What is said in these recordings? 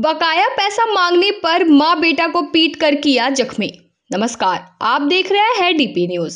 बकाया पैसा मांगने पर मां बेटा को पीट कर किया जख्मी। नमस्कार, आप देख रहे हैं डीपी न्यूज।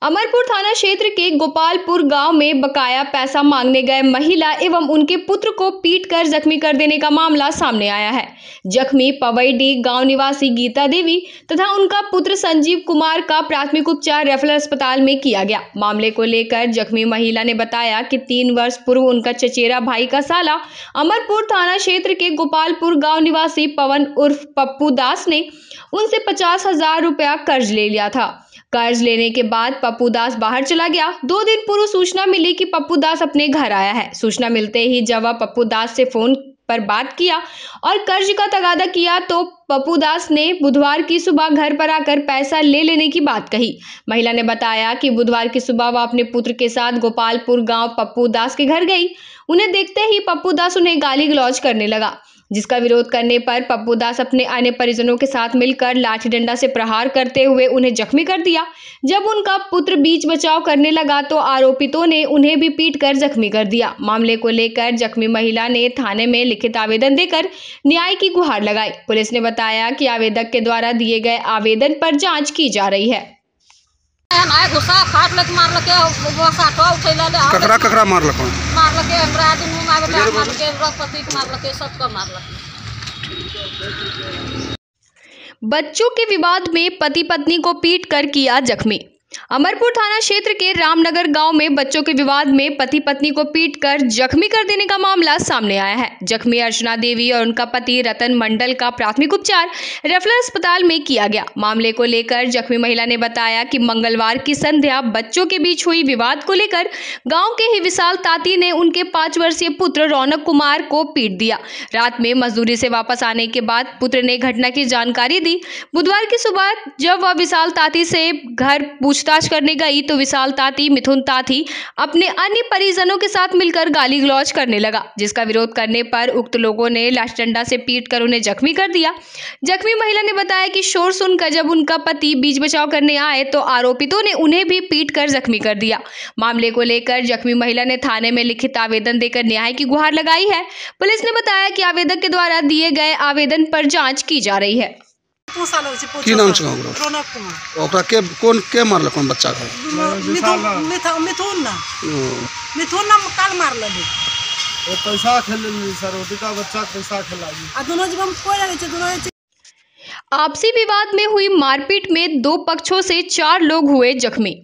अमरपुर थाना क्षेत्र के गोपालपुर गांव में बकाया पैसा मांगने गए महिला एवं उनके पुत्र को पीटकर जख्मी कर देने का मामला सामने आया है। जख्मी पवईडी गांव निवासी गीता देवी तथा उनका पुत्र संजीव कुमार का प्राथमिक उपचार रेफरल अस्पताल में किया गया। मामले को लेकर जख्मी महिला ने बताया कि 3 वर्ष पूर्व उनका चचेरा भाई का साला अमरपुर थाना क्षेत्र के गोपालपुर गाँव निवासी पवन उर्फ पप्पू दास ने उनसे 50,000 रुपया कर्ज ले लिया था। कर्ज लेने के बाद पप्पू दास बाहर चला गया। 2 दिन पूर्व सूचना मिली कि पप्पू दास अपने घर आया है। सूचना मिलते ही जब वह पप्पू दास से फोन पर बात किया और कर्ज का तगादा किया तो पप्पू दास ने बुधवार की सुबह घर पर आकर पैसा ले लेने की बात कही। महिला ने बताया कि बुधवार की सुबह वह अपने पुत्र के साथ गोपालपुर गांव पप्पू दास के घर गई। उन्हें देखते ही पप्पू दास उन्हें गाली गलौज करने लगा, जिसका विरोध करने पर पप्पू दास अपने अन्य परिजनों के साथ मिलकर लाठी डंडा से प्रहार करते हुए उन्हें जख्मी कर दिया। जब उनका पुत्र बीच बचाव करने लगा तो आरोपितों ने उन्हें भी पीटकर जख्मी कर दिया। मामले को लेकर जख्मी महिला ने थाने में लिखित आवेदन देकर न्याय की गुहार लगाई। पुलिस ने बताया कि आवेदक के द्वारा दिए गए आवेदन पर जाँच की जा रही है। ककरा मारलक बच्चों के विवाद में पति पत्नी को पीट कर किया जख्मी। अमरपुर थाना क्षेत्र के रामनगर गांव में बच्चों के विवाद में पति पत्नी को पीटकर जख्मी कर देने का मामला सामने आया है। जख्मी अर्चना देवी और उनका पति रतन मंडल का प्राथमिक उपचार रेफरल अस्पताल में किया गया। मामले को लेकर जख्मी महिला ने बताया कि मंगलवार की संध्या बच्चों के बीच हुई विवाद को लेकर गांव के ही विशाल ताती ने उनके 5 वर्षीय पुत्र रौनक कुमार को पीट दिया। रात में मजदूरी से वापस आने के बाद पुत्र ने घटना की जानकारी दी। बुधवार की सुबह जब वह विशाल ताती से घर पूछताछ करने गई तो विशाल ताती मिथुन ताती अपने अन्य परिजनों के साथ मिलकर गाली गलौज करने लगा, जिसका विरोध करने पर उक्त लोगों ने लाठी डंडा से पीटकर उन्हें जख्मी कर दिया। जख्मी महिला ने बताया कि शोर सुनकर जब उनका पति बीच बचाव करने आए तो आरोपितों ने उन्हें भी पीटकर जख्मी कर दिया। मामले को लेकर जख्मी महिला ने थाने में लिखित आवेदन देकर न्याय की गुहार लगाई है। पुलिस ने बताया कि आवेदक के द्वारा दिए गए आवेदन पर जाँच की जा रही है। की नाम छै रौनक कुमार? ओकरा के मारलक बच्चा के? मिथुन ना काल मारल ओ पैसा खेलल सर ओटिका बच्चा पैसा खेलाई आ दोनों जब हम कोई लगे छै दोनों। आपसी विवाद में हुई मारपीट में 2 पक्षों से 4 लोग हुए जख्मी।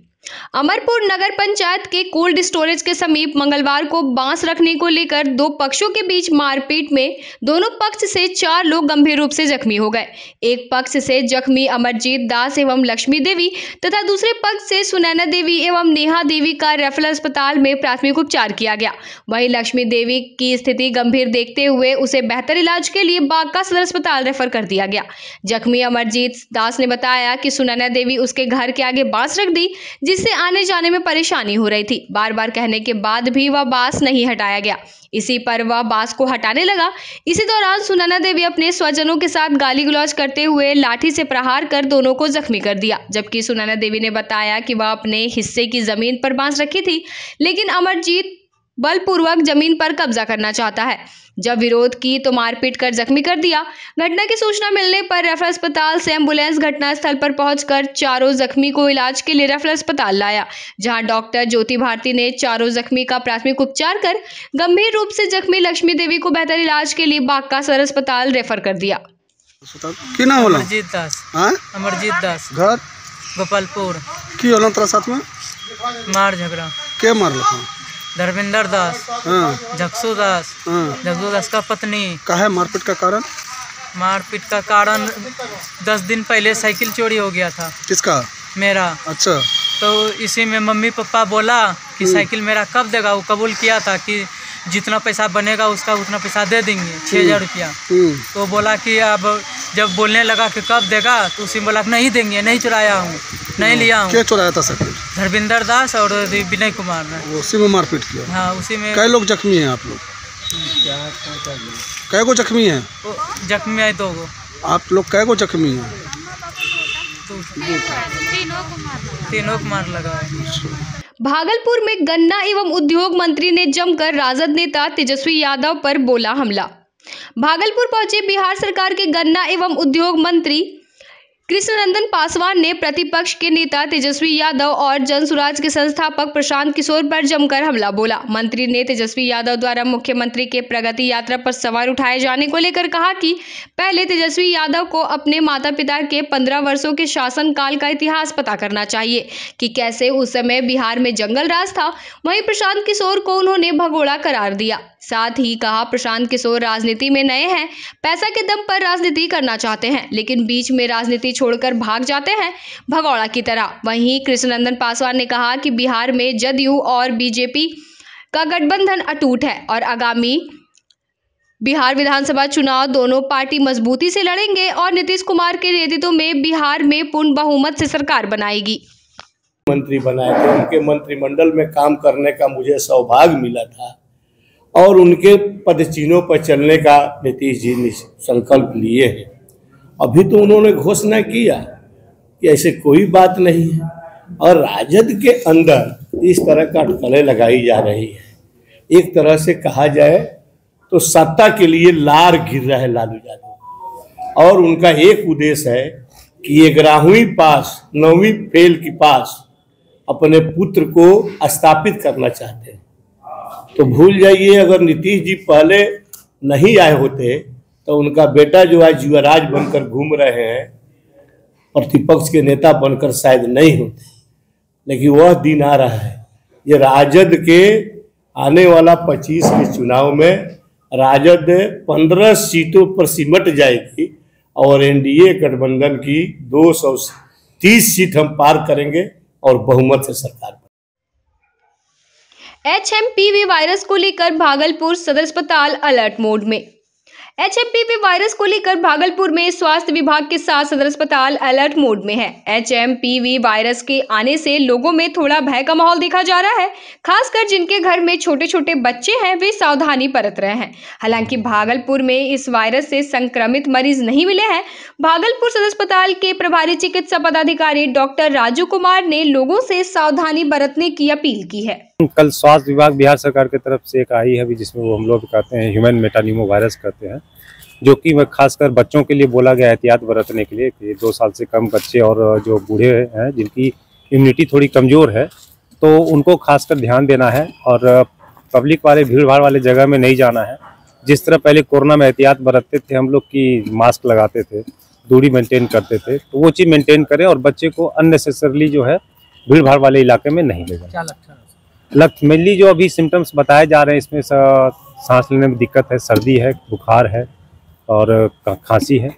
अमरपुर नगर पंचायत के कोल्ड स्टोरेज के समीप मंगलवार को बांस रखने को लेकर 2 पक्षों के बीच मारपीट में दोनों पक्ष से 4 लोग गंभीर रूप से जख्मी हो गए। एक पक्ष से जख्मी अमरजीत दास एवं लक्ष्मी देवी तथा दूसरे पक्ष से सुनैना देवी एवं नेहा देवी का रेफरल अस्पताल में प्राथमिक उपचार किया गया। वहीं लक्ष्मी देवी की स्थिति गंभीर देखते हुए उसे बेहतर इलाज के लिए बांका सदर अस्पताल रेफर कर दिया गया। जख्मी अमरजीत दास ने बताया कि सुनैना देवी उसके घर के आगे बांस रख दी, जिससे आने जाने में परेशानी हो रही थी। बार बार कहने के बाद भी वह बांस नहीं हटाया गया। इसी पर वह बांस को हटाने लगा। इसी दौरान सुनैना देवी अपने स्वजनों के साथ गाली गलौज करते हुए लाठी से प्रहार कर दोनों को जख्मी कर दिया। जबकि सुनैना देवी ने बताया कि वह अपने हिस्से की जमीन पर बांस रखी थी, लेकिन अमरजीत बलपूर्वक जमीन पर कब्जा करना चाहता है। जब विरोध की तो मारपीट कर जख्मी कर दिया। घटना की सूचना मिलने पर रेफरल अस्पताल से एम्बुलेंस घटनास्थल पर पहुंचकर चारों जख्मी को इलाज के लिए रेफरल अस्पताल लाया, जहां डॉक्टर ज्योति भारती ने चारों जख्मी का प्राथमिक उपचार कर गंभीर रूप से जख्मी लक्ष्मी देवी को बेहतर इलाज के लिए बांका सदर अस्पताल रेफर कर दिया। की नाम होला? अमरजीत दास। अमरजीत दास, घर गोपालपुर। की होला तोरा साथ में? मार झगड़ा। के मारलक? धर्मेंद्र दास, जक्सू दास का पत्नी। काहे मारपीट का कारण? मारपीट का कारण 10 दिन पहले साइकिल चोरी हो गया था। किसका? मेरा। अच्छा। तो इसी में मम्मी पापा बोला कि साइकिल मेरा कब देगा। वो कबूल किया था कि जितना पैसा बनेगा उसका उतना पैसा दे देंगे, 6,000 रुपया। तो बोला कि अब जब बोलने लगा कि कब देगा तो उसी में बोला नहीं देंगे, नहीं चुराया हूँ, नहीं लिया हूँ। क्या चुराया था साइकिल? धर्मेंद्र दास और विनय कुमार ने। उसी में मारपीट किया? हाँ, उसी में। कई लोग जख्मी हैं आप लोग? कै गो जख्मी हैं? जख्मी है 2 गो। आप लोग कै गो जख्मी हैं? तीनों को मार लगा है। भागलपुर में गन्ना एवं उद्योग मंत्री ने जमकर राजद नेता तेजस्वी यादव पर बोला हमला। भागलपुर पहुंचे बिहार सरकार के गन्ना एवं उद्योग मंत्री कृष्णनंदन पासवान ने प्रतिपक्ष के नेता तेजस्वी यादव और जनसुराज के संस्थापक प्रशांत किशोर पर जमकर हमला बोला। मंत्री ने तेजस्वी यादव द्वारा मुख्यमंत्री के प्रगति यात्रा पर सवाल उठाए जाने को लेकर कहा कि पहले तेजस्वी यादव को अपने माता पिता के 15 वर्षों के शासनकाल का इतिहास पता करना चाहिए कि कैसे उस समय बिहार में जंगल राज था। वहीं प्रशांत किशोर को उन्होंने भगोड़ा करार दिया। साथ ही कहा प्रशांत किशोर राजनीति में नए हैं, पैसा के दम पर राजनीति करना चाहते हैं, लेकिन बीच में राजनीति छोड़कर भाग जाते हैं भगौड़ा की तरह। वहीं कृष्णनंदन पासवान ने कहा कि बिहार में जदयू और बीजेपी का गठबंधन अटूट है और आगामी बिहार विधानसभा चुनाव दोनों पार्टी मजबूती से लड़ेंगे और नीतीश कुमार के नेतृत्व में बिहार में पूर्ण बहुमत से सरकार बनाएगी। मंत्री बनाए थे, उनके मंत्रिमंडल में काम करने का मुझे सौभाग्य मिला था और उनके पदचिन्हों पर चलने का नीतीश जी ने संकल्प लिए हैं। अभी तो उन्होंने घोषणा किया कि ऐसे कोई बात नहीं है और राजद के अंदर इस तरह का अटकलें लगाई जा रही है। एक तरह से कहा जाए तो सत्ता के लिए लार गिर रहा है लालू यादव और उनका एक उद्देश्य है कि 11वीं पास 9वीं फेल की पास अपने पुत्र को स्थापित करना चाहते हैं। तो भूल जाइए, अगर नीतीश जी पहले नहीं आए होते तो उनका बेटा जो आज युवराज बनकर घूम रहे हैं, प्रतिपक्ष के नेता बनकर शायद नहीं होते। लेकिन वह दिन आ रहा है, ये राजद के आने वाला 25 के चुनाव में राजद 15 सीटों पर सिमट जाएगी और एनडीए गठबंधन की 230 सीट हम पार करेंगे और बहुमत से सरकार। HMPV वायरस को लेकर भागलपुर सदर अस्पताल अलर्ट मोड में। HMPV वायरस को लेकर भागलपुर में स्वास्थ्य विभाग के साथ सदर अस्पताल अलर्ट मोड में है। HMPV वायरस के आने से लोगों में थोड़ा भय का माहौल देखा जा रहा है। खासकर जिनके घर में छोटे छोटे बच्चे हैं वे सावधानी बरत रहे हैं। हालांकि भागलपुर में इस वायरस से संक्रमित मरीज नहीं मिले हैं। भागलपुर सदर अस्पताल के प्रभारी चिकित्सा पदाधिकारी डॉक्टर राजू कुमार ने लोगों से सावधानी बरतने की अपील की है। कल स्वास्थ्य विभाग बिहार सरकार की तरफ से एक आई है अभी, जिसमें वो हम लोग कहते हैं ह्यूमन मेटानिमो वायरस कहते हैं, जो कि खासकर बच्चों के लिए बोला गया एहतियात बरतने के लिए कि 2 साल से कम बच्चे और जो बूढ़े हैं जिनकी इम्यूनिटी थोड़ी कमज़ोर है तो उनको खासकर ध्यान देना है और पब्लिक वाले भीड़ भाड़ वाले जगह में नहीं जाना है। जिस तरह पहले कोरोना में एहतियात बरतते थे हम लोग की मास्क लगाते थे, दूरी मेंटेन करते थे, तो वो चीज़ मेंटेन करें और बच्चे को अननेसेसरली जो है भीड़ भाड़ वाले इलाके में नहीं ले जाए। लक्षण मेनली जो अभी सिम्टम्स बताए जा रहे हैं इसमें सांस लेने में दिक्कत है, सर्दी है, बुखार है और खांसी है।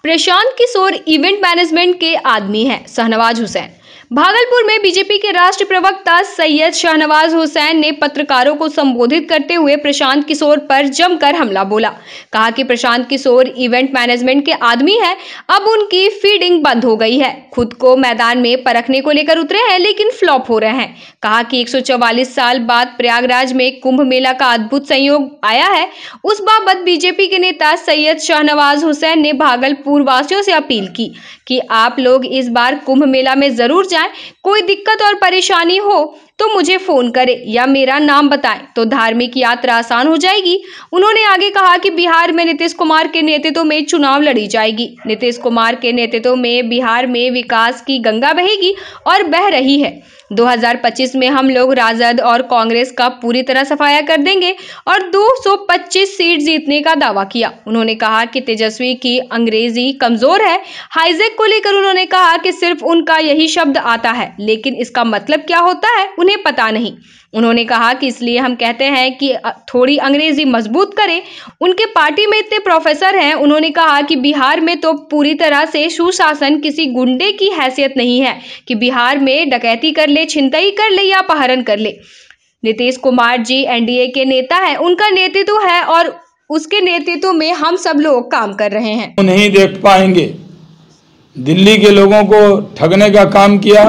प्रशांत किशोर इवेंट मैनेजमेंट के आदमी हैं। शाहनवाज हुसैन। भागलपुर में बीजेपी के राष्ट्रीय प्रवक्ता सैयद शाहनवाज हुसैन ने पत्रकारों को संबोधित करते हुए प्रशांत किशोर पर जमकर हमला बोला। कहा कि प्रशांत किशोर इवेंट मैनेजमेंट के आदमी हैं, अब उनकी फीडिंग बंद हो गई है। खुद को मैदान में परखने को लेकर उतरे हैं लेकिन फ्लॉप हो रहे हैं। कहा कि 144 साल बाद प्रयागराज में कुंभ मेला का अद्भुत संयोग आया है। उस बाबत बीजेपी के नेता सैयद शाहनवाज हुसैन ने भागलपुर वासियों से अपील की कि आप लोग इस बार कुंभ मेला में जरूर जाएं। कोई दिक्कत और परेशानी हो तो मुझे फोन करें या मेरा नाम बताएं तो धार्मिक यात्रा आसान हो जाएगी। उन्होंने आगे कहा कि बिहार में नीतीश कुमार के नेतृत्व में चुनाव लड़ी जाएगी। नीतीश कुमार के नेतृत्व में बिहार में विकास की गंगा बहेगी और बह रही है। 2025 में हम लोग राजद और कांग्रेस का पूरी तरह सफाया कर देंगे और 225 सीट जीतने का दावा किया। उन्होंने कहा कि तेजस्वी की अंग्रेजी कमजोर है। हाईजैक को लेकर उन्होंने कहा कि सिर्फ उनका यही शब्द आता है लेकिन इसका मतलब क्या होता है उन्हें पता नहीं। उन्होंने कहा कि इसलिए हम कहते हैं कि थोड़ी अंग्रेजी मजबूत करें। उनके पार्टी में इतने प्रोफेसर हैं। उन्होंने कहा कि बिहार में तो पूरी तरह से सुशासन किसी गुंडे की हैसियत नहीं है कि बिहार में डकैती कर ले, छिनतई कर ले या अपहरण कर ले। नीतीश कुमार जी एनडीए के नेता हैं, उनका नेतृत्व है और उसके नेतृत्व में हम सब लोग काम कर रहे हैं। नहीं देख पाएंगे। दिल्ली के लोगों को ठगने का काम किया।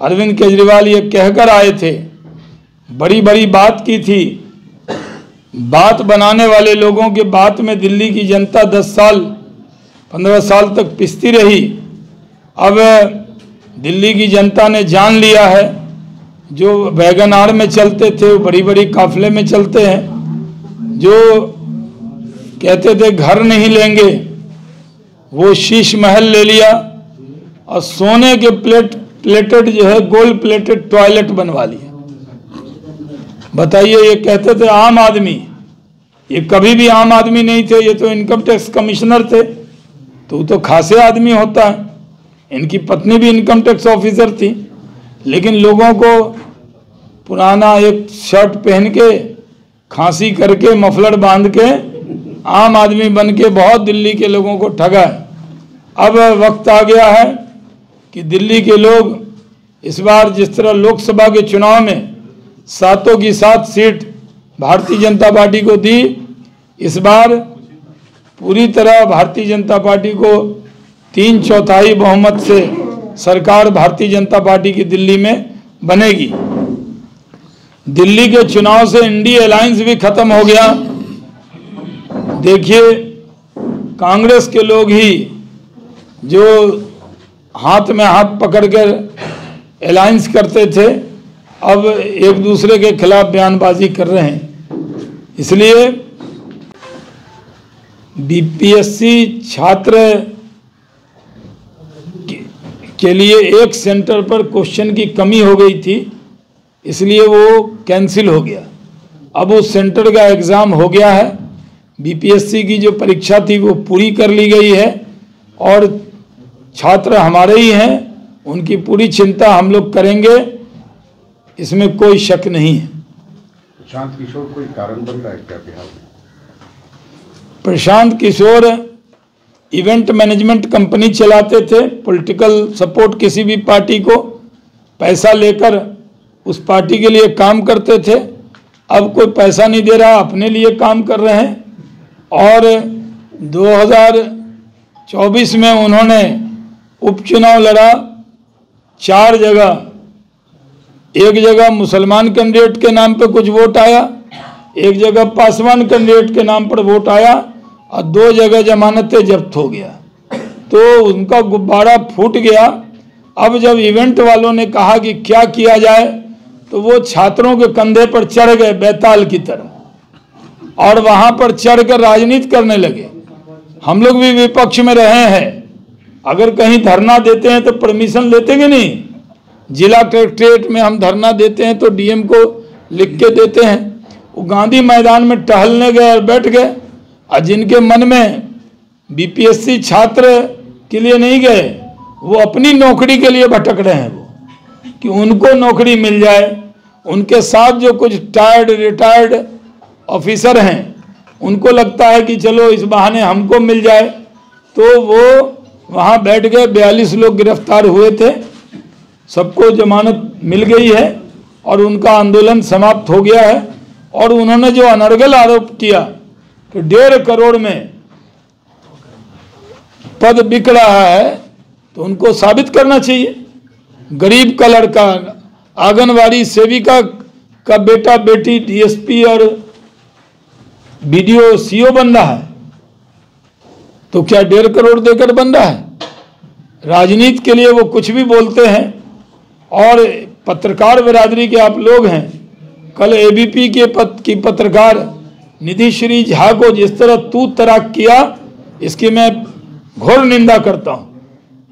अरविंद केजरीवाल ये कहकर आए थे, बड़ी बड़ी बात की थी। बात बनाने वाले लोगों के बात में दिल्ली की जनता 10 साल 15 साल तक पिसती रही। अब दिल्ली की जनता ने जान लिया है, जो वैगन आर में चलते थे वो बड़ी बड़ी काफिले में चलते हैं। जो कहते थे घर नहीं लेंगे, वो शीश महल ले लिया और सोने के प्लेटेड जो है गोल्ड प्लेटेड टॉयलेट बनवा लिया। बताइए, ये कहते थे आम आदमी, ये कभी भी आम आदमी नहीं थे, ये तो इनकम टैक्स कमिश्नर थे, तो खासे आदमी होता है। इनकी पत्नी भी इनकम टैक्स ऑफिसर थी, लेकिन लोगों को पुराना एक शर्ट पहन के, खांसी करके, मफलर बांध के आम आदमी बन के बहुत दिल्ली के लोगों को ठगा है। अब वक्त आ गया है कि दिल्ली के लोग इस बार जिस तरह लोकसभा के चुनाव में 7 की 7 सीट भारतीय जनता पार्टी को दी, इस बार पूरी तरह भारतीय जनता पार्टी को 3/4 बहुमत से सरकार भारतीय जनता पार्टी की दिल्ली में बनेगी। दिल्ली के चुनाव से इंडी अलायंस भी खत्म हो गया। देखिए, कांग्रेस के लोग ही जो हाथ में हाथ पकड़कर अलायंस करते थे, अब एक दूसरे के खिलाफ बयानबाजी कर रहे हैं। इसलिए बीपीएससी छात्र के लिए एक सेंटर पर क्वेश्चन की कमी हो गई थी, इसलिए वो कैंसिल हो गया। अब उस सेंटर का एग्ज़ाम हो गया है। बीपीएससी की जो परीक्षा थी वो पूरी कर ली गई है और छात्र हमारे ही हैं, उनकी पूरी चिंता हम लोग करेंगे, इसमें कोई शक नहीं है। प्रशांत किशोर कोई कारण बन रहा है क्या बिहार में? Prashant Kishor event management company चलाते थे, पॉलिटिकल सपोर्ट किसी भी पार्टी को पैसा लेकर उस पार्टी के लिए काम करते थे। अब कोई पैसा नहीं दे रहा, अपने लिए काम कर रहे हैं। और 2024 में उन्होंने उपचुनाव लड़ा 4 जगह। एक जगह मुसलमान कैंडिडेट के नाम पर कुछ वोट आया, एक जगह पासवान कैंडिडेट के नाम पर वोट आया और 2 जगह जमानतें जब्त हो गया। तो उनका गुब्बारा फूट गया। अब जब इवेंट वालों ने कहा कि क्या किया जाए, तो वो छात्रों के कंधे पर चढ़ गए बैताल की तरह और वहां पर चढ़कर राजनीति करने लगे। हम लोग भी विपक्ष में रहे हैं, अगर कहीं धरना देते हैं तो परमिशन लेते कि नहीं? जिला कलेक्ट्रेट में हम धरना देते हैं तो डीएम को लिख के देते हैं। वो गांधी मैदान में टहलने गए और बैठ गए, और जिनके मन में बीपीएससी छात्र के लिए नहीं गए, वो अपनी नौकरी के लिए भटक रहे हैं, वो कि उनको नौकरी मिल जाए। उनके साथ जो कुछ रिटायर्ड ऑफिसर हैं, उनको लगता है कि चलो इस बहाने हमको मिल जाए, तो वो वहाँ बैठ गए। 42 लोग गिरफ्तार हुए थे, सबको जमानत मिल गई है और उनका आंदोलन समाप्त हो गया है। और उन्होंने जो अनर्गल आरोप किया कि 1.5 करोड़ में पद बिक रहा है, तो उनको साबित करना चाहिए। गरीब का लड़का, आंगनवाड़ी सेविका का बेटा बेटी डीएसपी और बीडीओ सीओ बन रहा है, तो क्या 1.5 करोड़ देकर बन रहा है? राजनीति के लिए वो कुछ भी बोलते हैं। और पत्रकार बिरादरी के आप लोग हैं, कल एबीपी की पत्रकार निधि श्री झा को जिस तरह तू तराक किया, इसकी मैं घोर निंदा करता हूं।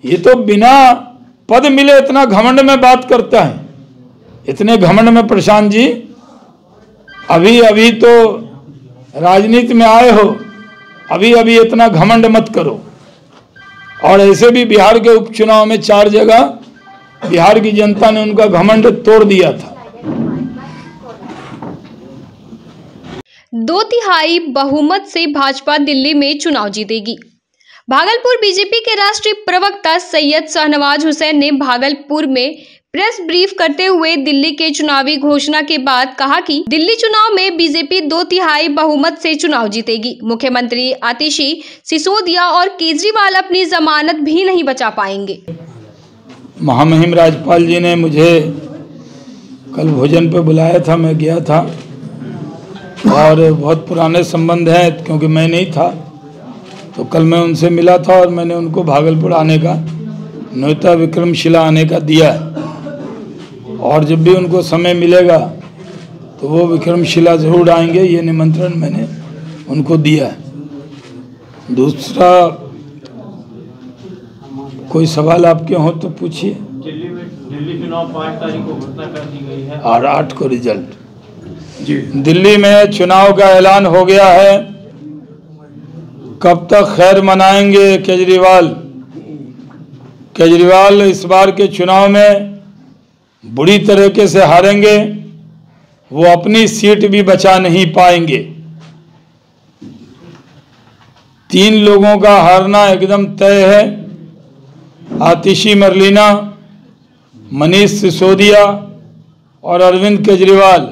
ये तो बिना पद मिले इतना घमंड में बात करता है। इतने घमंड में प्रशांत जी अभी तो राजनीति में आए हो, अभी इतना घमंड मत करो। और ऐसे भी बिहार के उपचुनाव में 4 जगह बिहार की जनता ने उनका घमंड तोड़ दिया था। 2/3 बहुमत से भाजपा दिल्ली में चुनाव जीतेगी। भागलपुर बीजेपी के राष्ट्रीय प्रवक्ता सैयद शाहनवाज हुसैन ने भागलपुर में प्रेस ब्रीफ करते हुए दिल्ली के चुनावी घोषणा के बाद कहा कि दिल्ली चुनाव में बीजेपी 2/3 बहुमत से चुनाव जीतेगी। मुख्यमंत्री आतिशी सिसोदिया और केजरीवाल अपनी जमानत भी नहीं बचा पाएंगे। महामहिम राज्यपाल जी ने मुझे कल भोजन पे बुलाया था, मैं गया था और बहुत पुराने संबंध हैं, क्योंकि मैं नहीं था तो कल मैं उनसे मिला था और मैंने उनको भागलपुर आने का न्योता विक्रमशिला आने का दिया है। और जब भी उनको समय मिलेगा तो वो विक्रमशिला जरूर आएंगे, ये निमंत्रण मैंने उनको दिया है। दूसरा कोई सवाल आपके हो तो पूछिए। दिल्ली चुनाव 5 तारीख को घोषणा कर दी गई है और 8 को रिजल्ट। जी, दिल्ली में चुनाव का ऐलान हो गया है। कब तक खैर मनाएंगे केजरीवाल इस बार के चुनाव में बुरी तरीके से हारेंगे। वो अपनी सीट भी बचा नहीं पाएंगे। 3 लोगों का हारना एकदम तय है। आतिशी मरलीना, मनीष सिसोदिया और अरविंद केजरीवाल,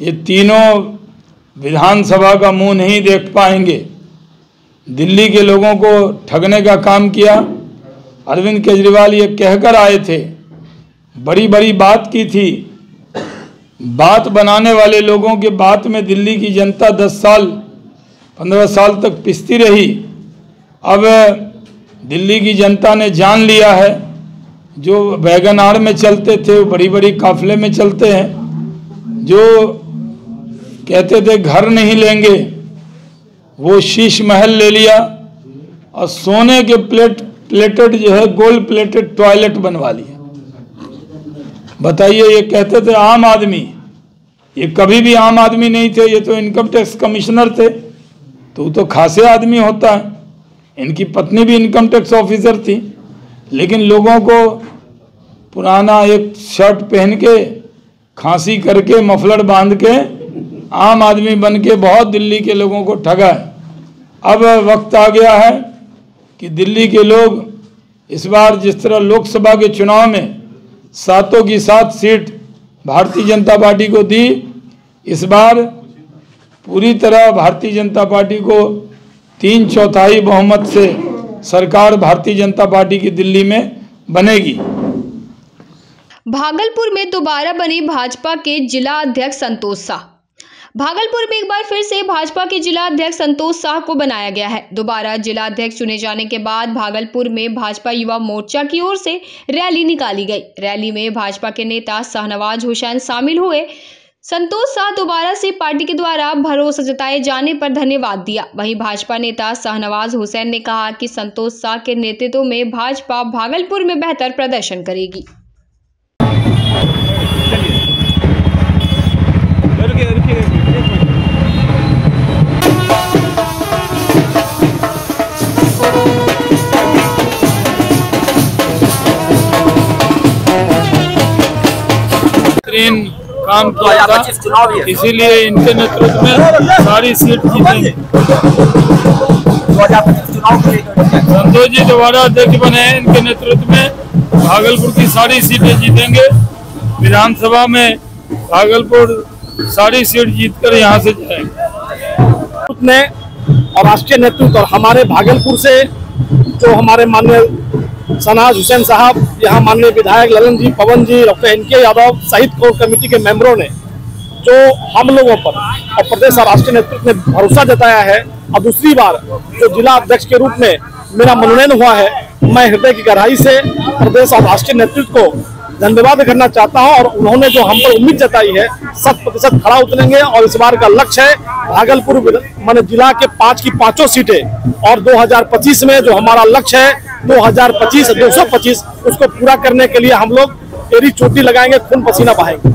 ये तीनों विधानसभा का मुंह नहीं देख पाएंगे। दिल्ली के लोगों को ठगने का काम किया। अरविंद केजरीवाल ये कहकर आए थे, बड़ी बड़ी बात की थी। बात बनाने वाले लोगों के बात में दिल्ली की जनता 10 साल 15 साल तक पिसती रही। अब दिल्ली की जनता ने जान लिया है, जो वैगन आर में चलते थे वो बड़ी बड़ी काफिले में चलते हैं। जो कहते थे घर नहीं लेंगे, वो शीश महल ले लिया और सोने के प्लेटेड जो है गोल्ड प्लेटेड टॉयलेट बनवा लिया। बताइए, ये कहते थे आम आदमी, ये कभी भी आम आदमी नहीं थे। ये तो इनकम टैक्स कमिश्नर थे, तो वो तो खासे आदमी होता है। इनकी पत्नी भी इनकम टैक्स ऑफिसर थी। लेकिन लोगों को पुराना एक शर्ट पहन के, खांसी करके, मफलर बांध के आम आदमी बन के बहुत दिल्ली के लोगों को ठगा है। अब वक्त आ गया है कि दिल्ली के लोग इस बार जिस तरह लोकसभा के चुनाव में 7 की 7 सीट भारतीय जनता पार्टी को दी, इस बार पूरी तरह भारतीय जनता पार्टी को 3/4 बहुमत से सरकार भारतीय जनता पार्टी की दिल्ली में बनेगी। भागलपुर में दोबारा बने भाजपा के जिला अध्यक्ष संतोष शाह। भागलपुर में एक बार फिर से भाजपा के जिला अध्यक्ष संतोष शाह को बनाया गया है। दोबारा जिला अध्यक्ष चुने जाने के बाद भागलपुर में भाजपा युवा मोर्चा की ओर से रैली निकाली गई। रैली में भाजपा के नेता शाहनवाज हुसैन शामिल हुए। संतोष शाह दोबारा से पार्टी के द्वारा भरोसा जताए जाने पर धन्यवाद दिया। वहीं भाजपा नेता शाहनवाज हुसैन ने कहा कि संतोष शाह के नेतृत्व में भाजपा भागलपुर में बेहतर प्रदर्शन करेगी। काम किया था, इसीलिए इनके नेतृत्व में सारी सीट जीतेंगे। संतोष जी दोबारा अध्यक्ष बने हैं, इनके नेतृत्व में भागलपुर की सारी सीटें जीतेंगे। विधानसभा में भागलपुर सारी सीट जीतकर यहाँ से जाएंगे। और राष्ट्रीय नेतृत्व और हमारे भागलपुर से जो हमारे माननीय शाहनवाज हुसैन साहब, यहाँ माननीय विधायक ललन जी, पवन जी, डॉक्टर एनके यादव सहित कोर कमेटी के मेंबरों ने जो हम लोगों पर और प्रदेश और राष्ट्रीय नेतृत्व ने भरोसा जताया है, और दूसरी बार जो जिला अध्यक्ष के रूप में मेरा मनोनयन हुआ है, मैं हृदय की गहराई से प्रदेश और राष्ट्रीय नेतृत्व को धन्यवाद करना चाहता हूं। और उन्होंने जो हम पर उम्मीद जताई है 100% खड़ा उतरेंगे। और इस बार का लक्ष्य है भागलपुर माने जिला के 5 की 5 सीटें, और 2025 में जो हमारा लक्ष्य है 225 उसको पूरा करने के लिए हम लोग एड़ी चोटी लगाएंगे, खून पसीना बहाएंगे।